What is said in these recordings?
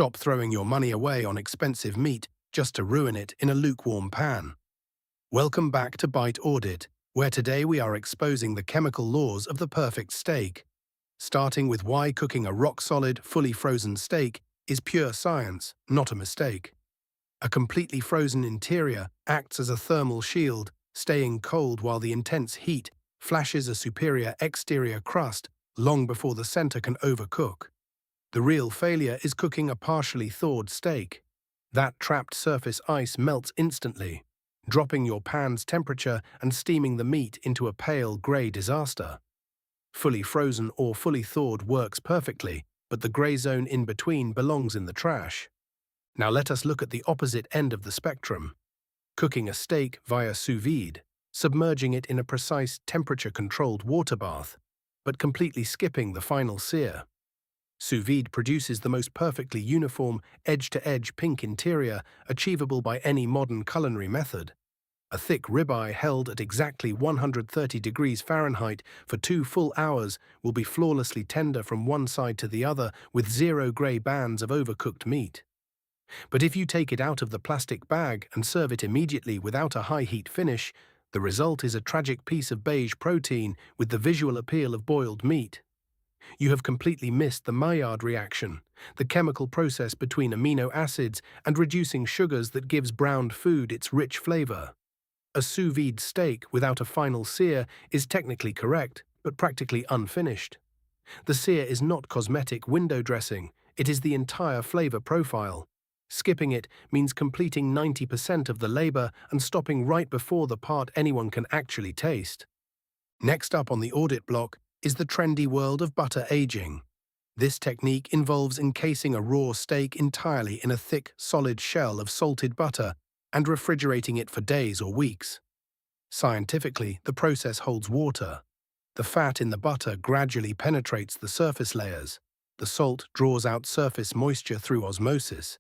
Stop throwing your money away on expensive meat just to ruin it in a lukewarm pan. Welcome back to Bite Audit, where today we are exposing the chemical laws of the perfect steak. Starting with why cooking a rock-solid, fully frozen steak is pure science, not a mistake. A completely frozen interior acts as a thermal shield, staying cold while the intense heat flashes a superior exterior crust long before the center can overcook. The real failure is cooking a partially thawed steak. That trapped surface ice melts instantly, dropping your pan's temperature and steaming the meat into a pale grey disaster. Fully frozen or fully thawed works perfectly, but the grey zone in between belongs in the trash. Now let us look at the opposite end of the spectrum. Cooking a steak via sous vide, submerging it in a precise temperature-controlled water bath, but completely skipping the final sear. Sous vide produces the most perfectly uniform, edge-to-edge pink interior achievable by any modern culinary method. A thick ribeye held at exactly 130 degrees Fahrenheit for 2 full hours will be flawlessly tender from one side to the other with zero grey bands of overcooked meat. But if you take it out of the plastic bag and serve it immediately without a high-heat finish, the result is a tragic piece of beige protein with the visual appeal of boiled meat. You have completely missed the Maillard reaction, the chemical process between amino acids and reducing sugars that gives browned food its rich flavor. A sous vide steak without a final sear is technically correct, but practically unfinished. The sear is not cosmetic window dressing, it is the entire flavor profile. Skipping it means completing 90% of the labor and stopping right before the part anyone can actually taste. Next up on the audit block is the trendy world of butter aging. This technique involves encasing a raw steak entirely in a thick, solid shell of salted butter and refrigerating it for days or weeks. Scientifically, the process holds water. The fat in the butter gradually penetrates the surface layers. The salt draws out surface moisture through osmosis,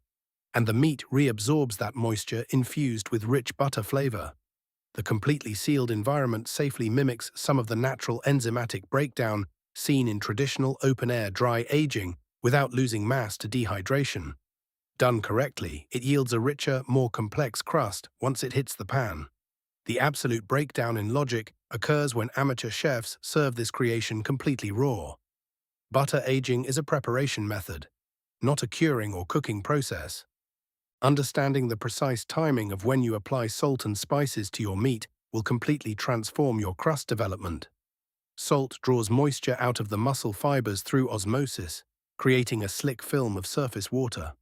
and the meat reabsorbs that moisture infused with rich butter flavor. The completely sealed environment safely mimics some of the natural enzymatic breakdown seen in traditional open-air dry aging without losing mass to dehydration. Done correctly, it yields a richer, more complex crust once it hits the pan. The absolute breakdown in logic occurs when amateur chefs serve this creation completely raw. Butter aging is a preparation method, not a curing or cooking process. Understanding the precise timing of when you apply salt and spices to your meat will completely transform your crust development. Salt draws moisture out of the muscle fibers through osmosis, creating a slick film of surface water.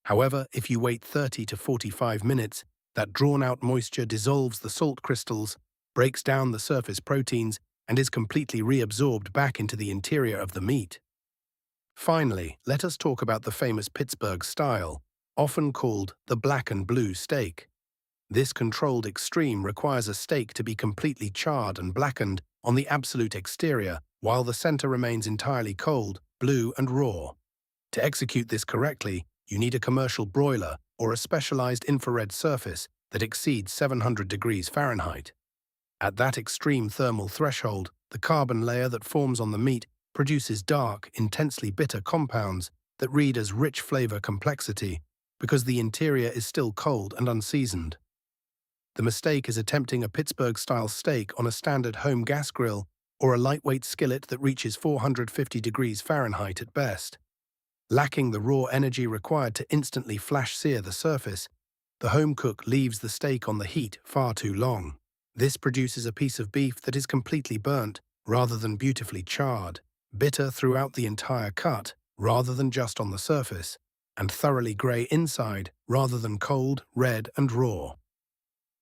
However, if you wait 30 to 45 minutes, that drawn-out moisture dissolves the salt crystals, breaks down the surface proteins, and is completely reabsorbed back into the interior of the meat. Finally, let us talk about the famous Pittsburgh style, often called the black and blue steak. This controlled extreme requires a steak to be completely charred and blackened on the absolute exterior, while the center remains entirely cold, blue and raw. To execute this correctly, you need a commercial broiler or a specialized infrared surface that exceeds 700 degrees Fahrenheit. At that extreme thermal threshold, the carbon layer that forms on the meat produces dark, intensely bitter compounds that read as rich flavor complexity, because the interior is still cold and unseasoned. The mistake is attempting a Pittsburgh-style steak on a standard home gas grill or a lightweight skillet that reaches 450 degrees Fahrenheit at best. Lacking the raw energy required to instantly flash sear the surface, the home cook leaves the steak on the heat far too long. This produces a piece of beef that is completely burnt rather than beautifully charred, bitter throughout the entire cut rather than just on the surface, and thoroughly grey inside rather than cold, red, and raw.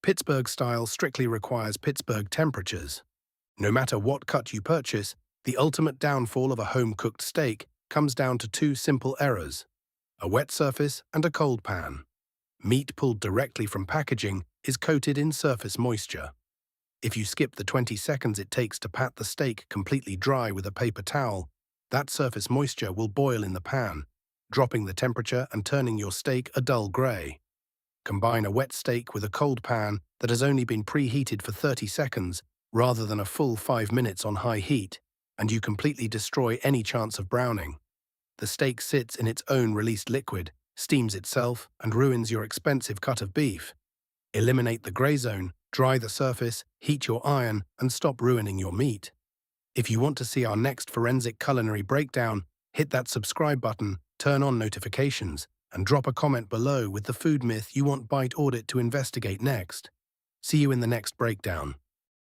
Pittsburgh style strictly requires Pittsburgh temperatures. No matter what cut you purchase, the ultimate downfall of a home-cooked steak comes down to two simple errors: a wet surface and a cold pan. Meat pulled directly from packaging is coated in surface moisture. If you skip the 20 seconds it takes to pat the steak completely dry with a paper towel, that surface moisture will boil in the pan, dropping the temperature and turning your steak a dull grey. Combine a wet steak with a cold pan that has only been preheated for 30 seconds rather than a full 5 minutes on high heat, and you completely destroy any chance of browning. The steak sits in its own released liquid, steams itself, and ruins your expensive cut of beef. Eliminate the grey zone, dry the surface, heat your iron, and stop ruining your meat. If you want to see our next forensic culinary breakdown, hit that subscribe button, turn on notifications, and drop a comment below with the food myth you want Bite Audit to investigate next. See you in the next breakdown.